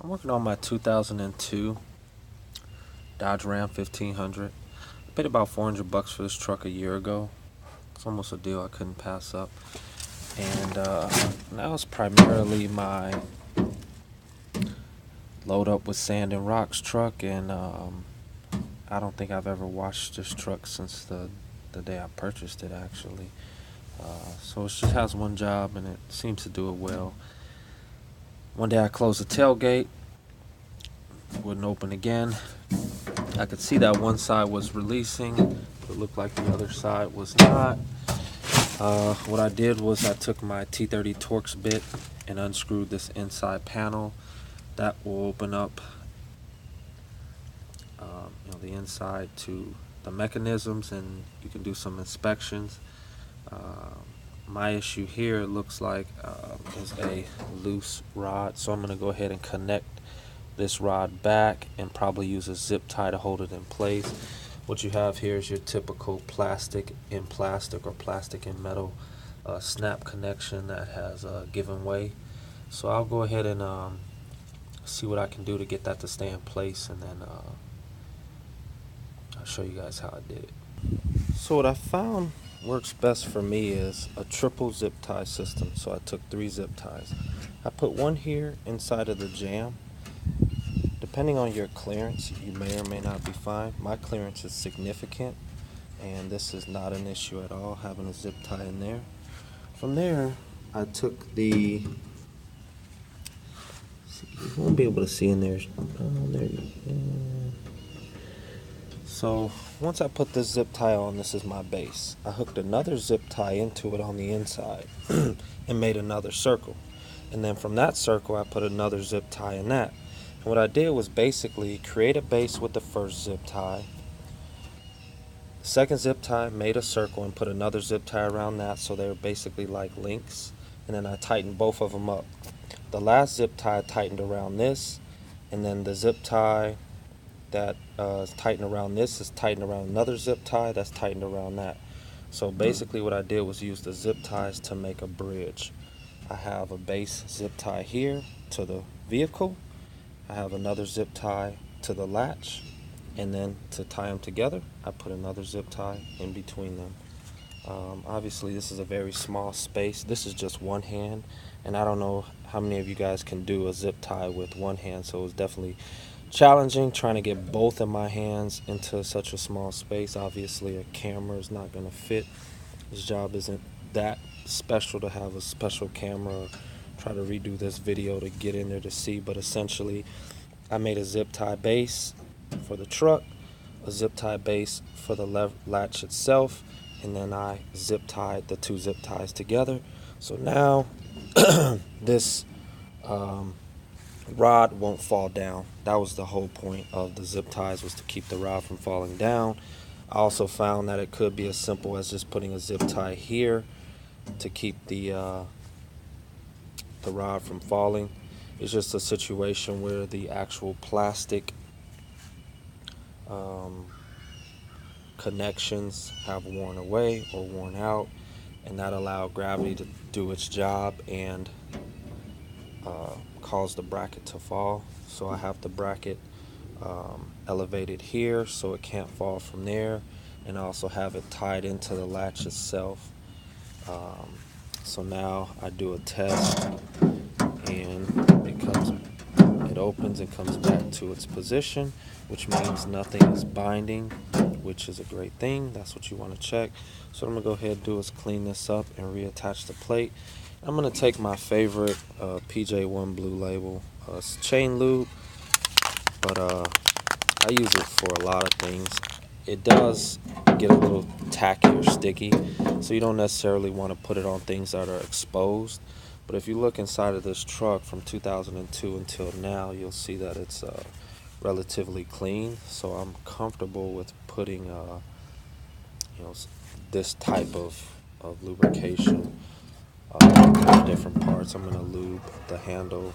I'm working on my 2002 Dodge Ram 1500. I paid about $400 for this truck a year ago. It's almost a deal I couldn't pass up. And now it's primarily my load up with sand and rocks truck. And I don't think I've ever washed this truck since the day I purchased it, actually. So it just has one job and it seems to do it well. One day I closed the tailgate, wouldn't open again. I could see that one side was releasing. It looked like the other side was not. What I did was I took my T30 Torx bit and unscrewed this inside panel. That will open up the inside to the mechanisms, and you can do some inspections. My issue here looks like is a loose rod, so I'm going to go ahead and connect this rod back and probably use a zip tie to hold it in place. What you have here is your typical plastic in plastic or plastic in metal snap connection that has given way. So I'll go ahead and see what I can do to get that to stay in place, and then I'll show you guys how I did it. So what I found works best for me is a triple zip tie system. So I took 3 zip ties. I put one here inside of the jam. Depending on your clearance, you may or may not be fine. My clearance is significant, and this is not an issue at all, having a zip tie in there. From there, I took the, you won't be able to see in there. Oh, there you go. So once I put this zip tie on, this is my base. I hooked another zip tie into it on the inside and made another circle. And then from that circle, I put another zip tie in that. And what I did was basically create a base with the first zip tie. Second zip tie, made a circle and put another zip tie around that, so they're basically like links. And then I tightened both of them up. The last zip tie tightened around this, and then the zip tie that is tightened around this is tightened around another zip tie that's tightened around that. So basically what I did was use the zip ties to make a bridge. I have a base zip tie here to the vehicle. I have another zip tie to the latch, and then to tie them together, I put another zip tie in between them. Obviously, this is a very small space. This is just one hand, and I don't know how many of you guys can do a zip tie with one hand, so it's definitely challenging trying to get both of my hands into such a small space. Obviously, a camera is not going to fit. This job isn't that special to have a special camera or try to redo this video to get in there to see, but essentially I made a zip tie base for the truck, a zip tie base for the latch itself, and then I zip tied the 2 zip ties together. So now this rod won't fall down. That was the whole point of the zip ties, was to keep the rod from falling down. I also found that it could be as simple as just putting a zip tie here to keep the rod from falling. It's just a situation where the actual plastic connections have worn away or worn out, and that allowed gravity to do its job and cause the bracket to fall. So I have the bracket elevated here so it can't fall from there, and I also have it tied into the latch itself. So now I do a test, and it opens and comes back to its position, which means nothing is binding, which is a great thing. That's what you want to check. So what I'm gonna go ahead and do is clean this up and reattach the plate. I'm gonna take my favorite PJ1 Blue Label chain lube, but I use it for a lot of things. It does get a little tacky or sticky, so you don't necessarily want to put it on things that are exposed. But if you look inside of this truck from 2002 until now, you'll see that it's relatively clean. So I'm comfortable with putting this type of lubrication on different parts. I'm going to lube the handle.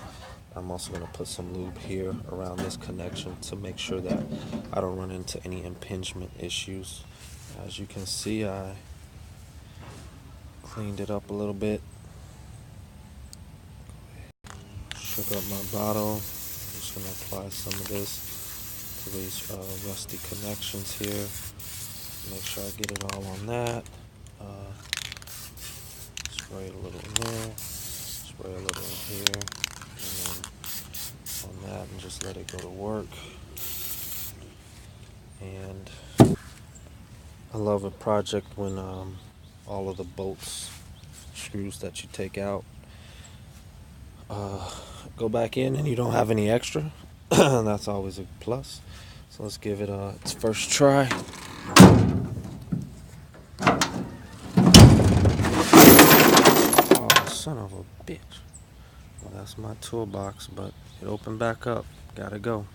I'm also going to put some lube here around this connection to make sure that I don't run into any impingement issues. As you can see, I cleaned it up a little bit. Shook up my bottle. just going to apply some of this to these rusty connections here. Make sure I get it all on that. Spray a little in there, spray a little in here, and then on that, and just let it go to work. And I love a project when all of the bolts, screws that you take out go back in and you don't have any extra. That's always a plus. So let's give it its first try. Oh, son of a bitch. Well, that's my toolbox, but it opened back up. Gotta go.